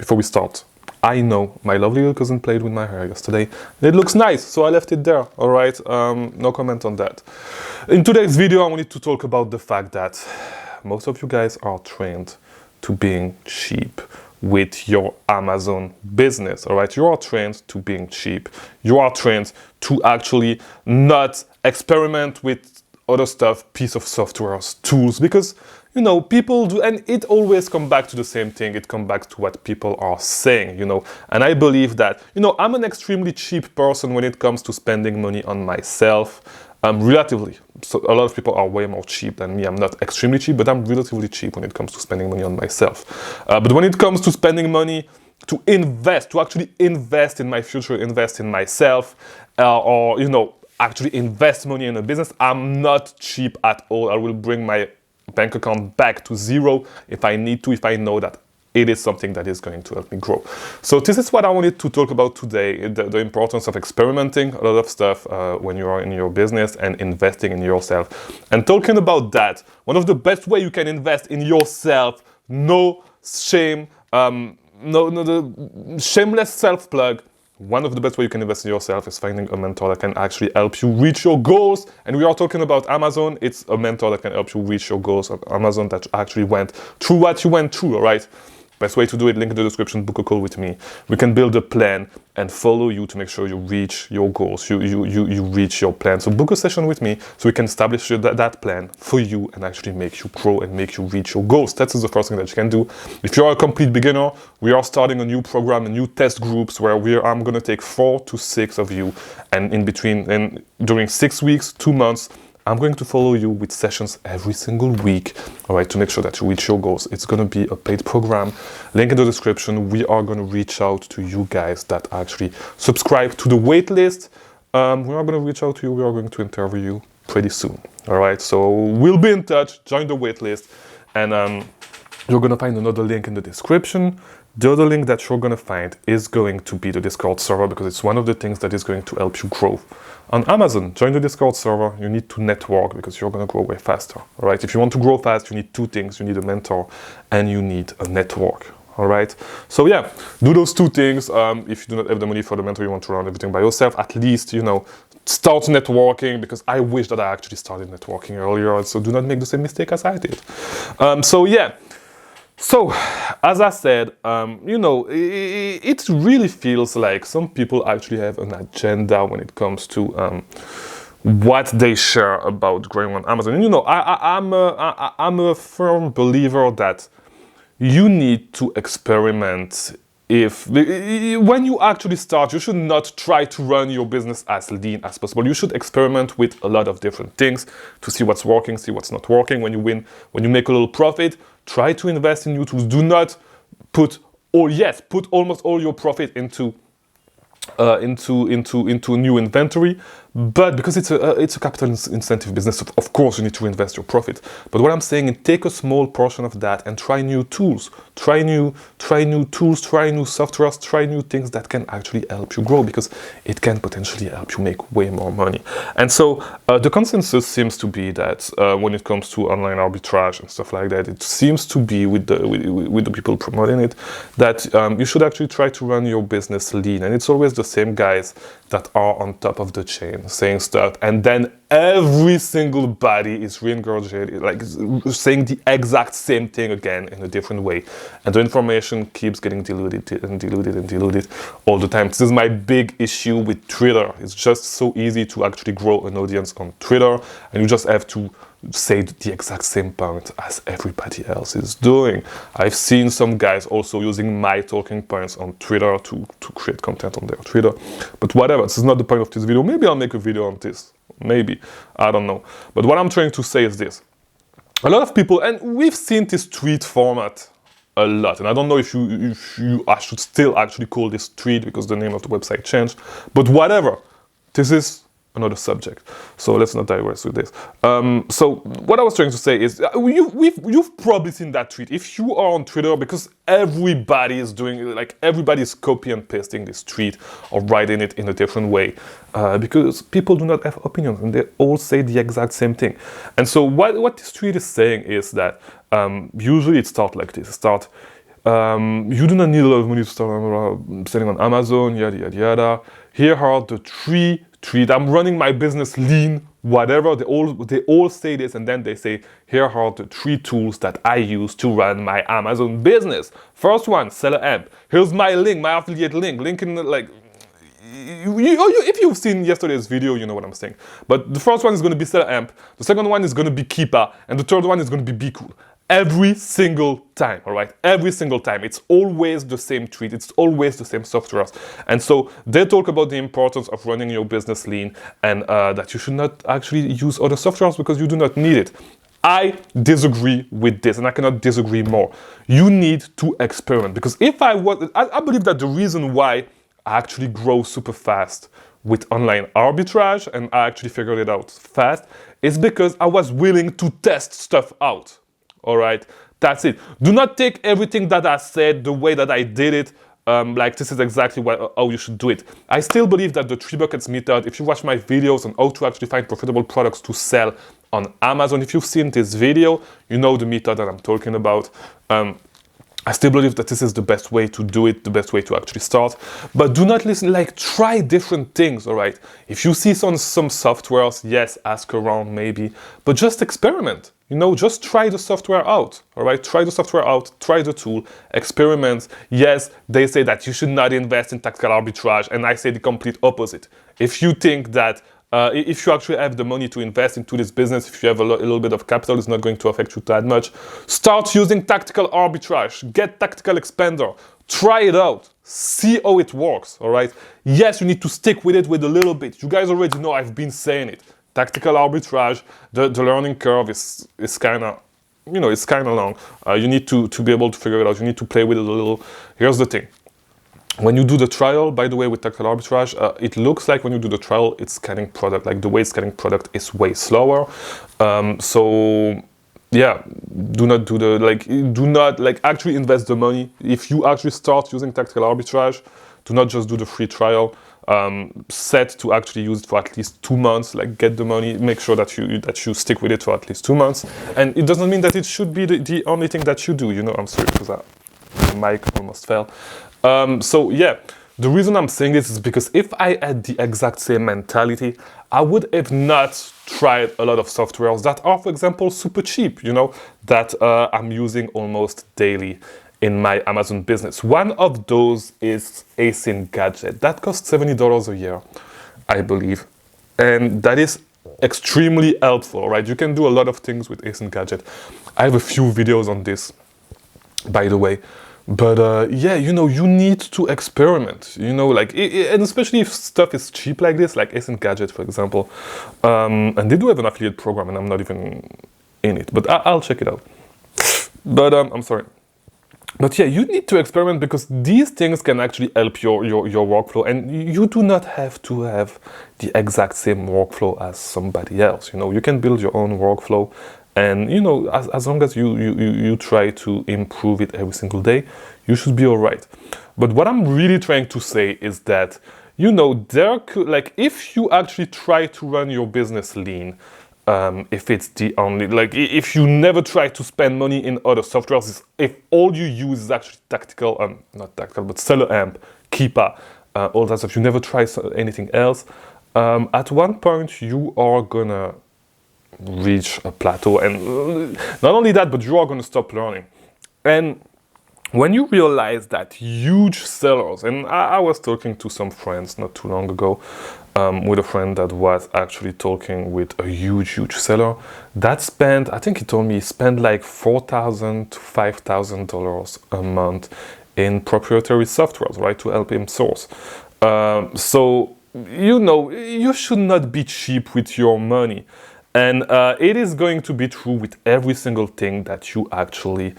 before we start, I know my lovely little cousin played with my hair yesterday. It looks nice, so I left it there, all right? No comment on that. In today's video, I wanted to talk about the fact that most of you guys are trained to being cheap with your Amazon business, all right? You are trained to being cheap. You are trained to actually not experiment with other stuff, piece of software, tools, because, you know, people do, and it always comes back to the same thing. It comes back to what people are saying, you know, and I believe that, you know, I'm an extremely cheap person when it comes to spending money on myself, relatively. So a lot of people are way more cheap than me. I'm not extremely cheap, but I'm relatively cheap when it comes to spending money on myself. But when it comes to spending money to invest, to actually invest in my future, invest in myself, or, you know, actually invest money in a business, I'm not cheap at all. I will bring my bank account back to zero if I need to, if I know that it is something that is going to help me grow. So this is what I wanted to talk about today, the importance of experimenting a lot of stuff when you are in your business and investing in yourself. And talking about that, one of the best way you can invest in yourself, no shame, the shameless self-plug. One of the best way you can invest in yourself is finding a mentor that can actually help you reach your goals. And we are talking about Amazon. It's a mentor that can help you reach your goals on Amazon that actually went through what you went through, all right? Best way to do it, link in the description, book a call with me. We can build a plan and follow you to make sure you reach your goals, you reach your plan. So book a session with me so we can establish that plan for you and actually make you grow and make you reach your goals. That is the first thing that you can do. If you are a complete beginner, we are starting a new program, a new test groups where I'm going to take 4 to 6 of you, and in between, and during 6 weeks, 2 months, I'm going to follow you with sessions every single week, all right, to make sure that you reach your goals. It's going to be a paid program. Link in the description. We are going to reach out to you guys that actually subscribe to the wait list. We are going to reach out to you. We are going to interview you pretty soon, all right? So we'll be in touch. Join the wait list. And you're going to find another link in the description. The other link that you're going to find is going to be the Discord server, because it's one of the things that is going to help you grow. On Amazon, join the Discord server. You need to network because you're going to grow way faster. All right. If you want to grow fast, you need 2 things. You need a mentor and you need a network. All right. So yeah, do those 2 things. If you do not have the money for the mentor, you want to run everything by yourself, at least, you know, start networking, because I wish that I actually started networking earlier. So do not make the same mistake as I did. So yeah. So, as I said, you know, it really feels like some people actually have an agenda when it comes to what they share about growing on Amazon. And, you know, I'm a firm believer that you need to experiment. When you actually start, you should not try to run your business as lean as possible. You should experiment with a lot of different things to see what's working, see what's not working. When you make a little profit, try to invest in new tools. Do not put almost all your profit into new inventory, but because it's a capital incentive business, of course you need to invest your profit. But what I'm saying is take a small portion of that and try new tools, try new tools, try new softwares, try new things that can actually help you grow, because it can potentially help you make way more money. And so the consensus seems to be that when it comes to online arbitrage and stuff like that, it seems to be with the people promoting it that you should actually try to run your business lean. And it's always the same guys that are on top of the chain saying stuff, and then every single body is regurgitating, like saying the exact same thing again in a different way, and the information keeps getting diluted and diluted and diluted all the time. This is my big issue with Twitter. It's just so easy to actually grow an audience on Twitter, and you just have to say the exact same point as everybody else is doing. I've seen some guys also using my talking points on Twitter to create content on their Twitter, but whatever, this is not the point of this video. Maybe I'll make a video on this, maybe, I don't know. But what I'm trying to say is this: a lot of people, and we've seen this tweet format a lot, and I don't know if I should still actually call this tweet because the name of the website changed, but whatever, this is another subject, so let's not digress with this. So what I was trying to say is, you've probably seen that tweet if you are on Twitter, because everybody is doing, like, everybody is copy and pasting this tweet or writing it in a different way, because people do not have opinions and they all say the exact same thing. And so what this tweet is saying is that usually it starts like this: You do not need a lot of money to start selling on Amazon, yada, yada, yada. Here are the three, I'm running my business lean, whatever, they all say this, and then they say, here are the 3 tools that I use to run my Amazon business. First one, Seller Amp. Here's my link, my affiliate link in the, like, if you've seen yesterday's video, you know what I'm saying. But the first one is going to be Seller Amp, the second one is going to be Keepa, and the third one is going to be Be Cool. Every single time, all right? Every single time. It's always the same treat. It's always the same softwares. And so they talk about the importance of running your business lean, and that you should not actually use other softwares because you do not need it. I disagree with this, and I cannot disagree more. You need to experiment, because if I believe that the reason why I actually grow super fast with online arbitrage, and I actually figured it out fast, is because I was willing to test stuff out. All right, that's it. Do not take everything that I said the way that I did it. Like this is exactly how you should do it. I still believe that the 3 buckets method, if you watch my videos on how to actually find profitable products to sell on Amazon, if you've seen this video, you know the method that I'm talking about. I still believe that this is the best way to do it, the best way to actually start. But do not listen, like try different things, all right? If you see some softwares, yes, ask around maybe, but just experiment. You know, just try the software out, all right? Try the software out, try the tool, experiment. Yes, they say that you should not invest in tactical arbitrage, and I say the complete opposite. If you think that if you actually have the money to invest into this business, if you have a little bit of capital, it's not going to affect you that much. Start using tactical arbitrage. Get tactical expander. Try it out. See how it works, all right? Yes, you need to stick with it with a little bit. You guys already know I've been saying it. Tactical arbitrage, the learning curve is kind of, you know, it's kind of long. You need to be able to figure it out. You need to play with it a little. Here's the thing. When you do the trial, by the way, with tactical arbitrage, it looks like when you do the trial, it's scanning product. Like the way it's scanning product is way slower. So yeah, do not actually invest the money. If you actually start using tactical arbitrage, do not just do the free trial. Set to actually use it for at least 2 months. Like get the money, make sure that you stick with it for at least 2 months. And it doesn't mean that it should be the only thing that you do. You know, I'm sorry because the mic almost fell. So yeah, the reason I'm saying this is because if I had the exact same mentality, I would have not tried a lot of softwares that are, for example, super cheap, you know, that I'm using almost daily in my Amazon business. One of those is Async Gadget. That costs $70 a year, I believe. And that is extremely helpful, right? You can do a lot of things with Async Gadget. I have a few videos on this, by the way. But yeah, you know, you need to experiment, you know, like, and especially if stuff is cheap like this, like Async Gadget, for example. And they do have an affiliate program, and I'm not even in it, but I'll check it out. But I'm sorry. But yeah, you need to experiment because these things can actually help your workflow, and you do not have to have the exact same workflow as somebody else. You know, you can build your own workflow, and you know, as long as you try to improve it every single day, you should be all right. But what I'm really trying to say is that, you know, if you actually try to run your business lean, if it's the only, like, if you never try to spend money in other softwares, if all you use is actually tactical, not tactical, but Seller Amp, Keepa, all that stuff, you never try anything else, at one point you are gonna reach a plateau, and not only that, but you are gonna stop learning. And when you realize that huge sellers, and I was talking to some friends not too long ago, with a friend that was actually talking with a huge seller that spent, I think he told me, spent like $4,000 to $5,000 a month in proprietary softwares, right, to help him source. So, you know, you should not be cheap with your money. And it is going to be true with every single thing that you actually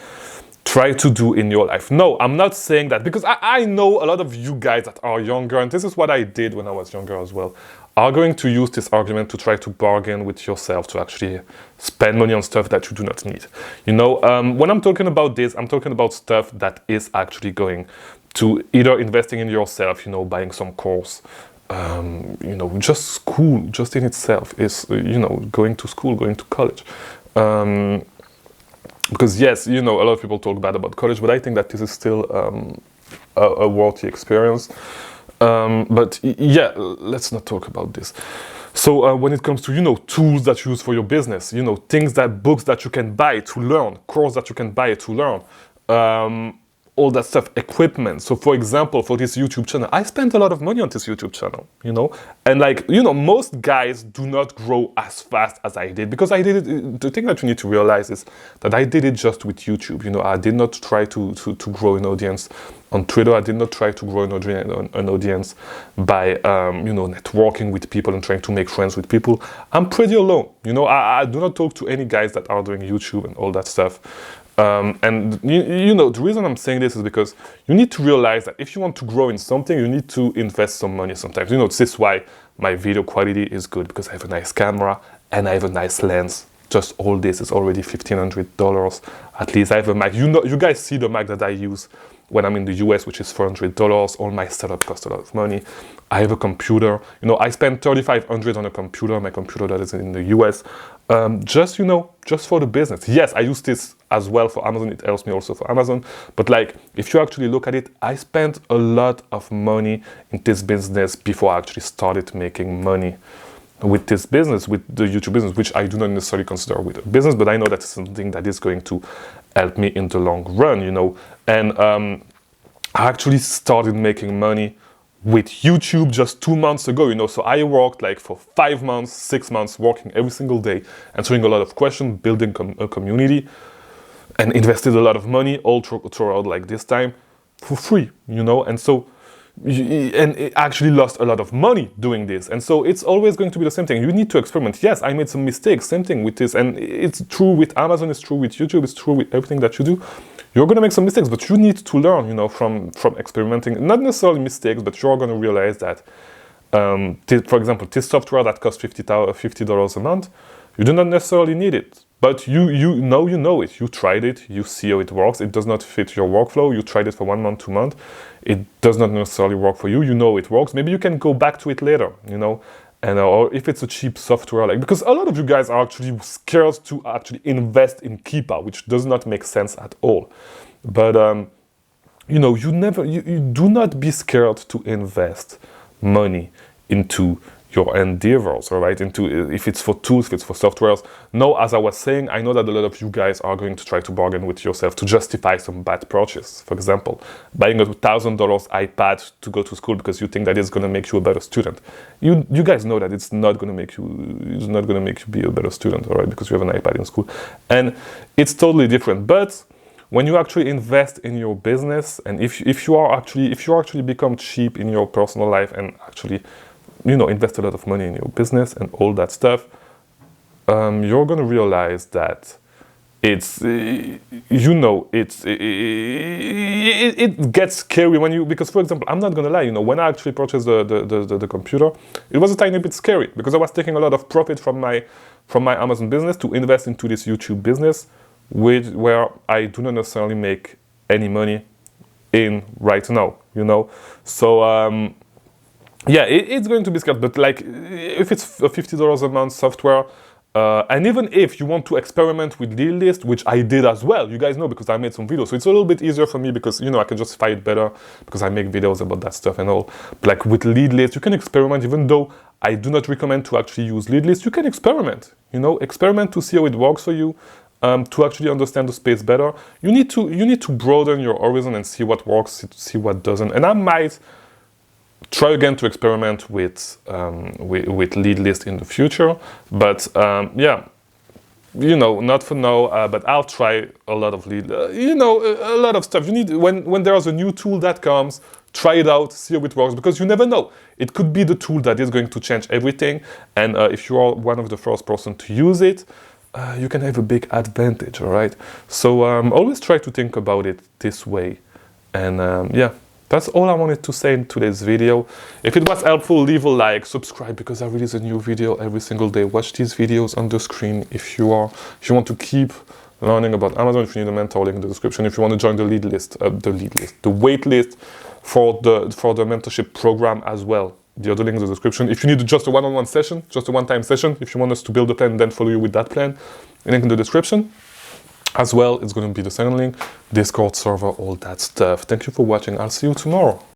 try to do in your life. No, I'm not saying that, because I know a lot of you guys that are younger, and this is what I did when I was younger as well, are going to use this argument to try to bargain with yourself to actually spend money on stuff that you do not need. You know, when I'm talking about this, I'm talking about stuff that is actually going to either investing in yourself, you know, buying some course, you know, just school, just in itself is, you know, going to school, going to college. because yes, you know, a lot of people talk bad about college, but I think that this is still a worthy experience. But yeah, let's not talk about this. So when it comes to, you know, tools that you use for your business, you know, things that, books that you can buy to learn, course that you can buy to learn, all that stuff, equipment. So for example, for this YouTube channel, I spent a lot of money on this YouTube channel, you know, and like, you know, most guys do not grow as fast as I did, because I did it. The thing that you need to realize is that I did it just with YouTube. You know, I did not try to grow an audience on Twitter. I did not try to grow an audience by, you know, networking with people and trying to make friends with people. I'm pretty alone. You know, I do not talk to any guys that are doing YouTube and all that stuff. And you know, the reason I'm saying this is because you need to realize that if you want to grow in something, you need to invest some money sometimes. You know, this is why my video quality is good, because I have a nice camera and I have a nice lens. Just all this is already $1,500. At least I have a Mac. You know, you guys see the Mac that I use when I'm in the US, which is $400. All my setup costs a lot of money. I have a computer. You know, I spent $3,500 on a computer, my computer that is in the US. Just, you know, just for the business. Yes, I use this as well for Amazon. It helps me also for Amazon. But like, if you actually look at it, I spent a lot of money in this business before I actually started making money with this business, with the YouTube business, which I do not necessarily consider with a business, but I know that's something that is going to help me in the long run, you know. And I actually started making money with YouTube just 2 months ago, you know. So I worked like for 5 months, 6 months, working every single day, answering a lot of questions, building a community, and invested a lot of money all throughout like this time for free, you know. And so, and it actually lost a lot of money doing this. And so it's always going to be the same thing. You need to experiment. Yes, I made some mistakes, same thing with this. And it's true with Amazon, it's true with YouTube, it's true with everything that you do. You're going to make some mistakes, but you need to learn, you know, from experimenting. Not necessarily mistakes, but you're going to realize that, for example, this software that costs $50 a month, you do not necessarily need it. But you know it. You tried it. You see how it works. It does not fit your workflow. You tried it for 1 month, 2 months. It does not necessarily work for you. You know it works. Maybe you can go back to it later, you know. And or if it's a cheap software, like, because a lot of you guys are actually scared to actually invest in Keepa, which does not make sense at all. But you know, you do not be scared to invest money into your endeavors, all right? Into, if it's for tools, if it's for softwares. No, as I was saying, I know that a lot of you guys are going to try to bargain with yourself to justify some bad purchase. For example, buying a $1,000 iPad to go to school because you think that it's going to make you a better student. You guys know that it's not going to make you be a better student, all right? Because you have an iPad in school, and it's totally different. But when you actually invest in your business, and if you actually become cheap in your personal life and actually, you know, invest a lot of money in your business and all that stuff, you're going to realize that it's, you know, it gets scary when you, because for example, I'm not going to lie, you know, when I actually purchased the computer, it was a tiny bit scary because I was taking a lot of profit from my Amazon business to invest into this YouTube business, where I do not necessarily make any money in right now, you know. So, yeah, it's going to be scary, but like, if it's a $50 a month software, and even if you want to experiment with lead list, which I did as well, you guys know, because I made some videos, so it's a little bit easier for me because, you know, I can justify it better because I make videos about that stuff and all. But like with lead list, you can experiment, even though I do not recommend to actually use lead list. You can experiment, you know, experiment to see how it works for you, to actually understand the space better. You need to broaden your horizon and see what works, see what doesn't. And I might try again to experiment with lead list in the future, but yeah, you know, not for now. But I'll try a lot of lead, you know, a lot of stuff. You need, when there's a new tool that comes, try it out, see how it works, because you never know. It could be the tool that is going to change everything, and if you are one of the first person to use it, you can have a big advantage. All right. So always try to think about it this way, and yeah. That's all I wanted to say in today's video. If it was helpful, leave a like, subscribe, because I release a new video every single day. Watch these videos on the screen if you want to keep learning about Amazon. If you need a mentor, link in the description. If you want to join the wait list for the mentorship program as well, the other link in the description. If you need just a one-on-one session, just a one-time session, if you want us to build a plan and then follow you with that plan, link in the description. as well. It's going to be the second link, Discord server, all that stuff. Thank you for watching. I'll see you tomorrow.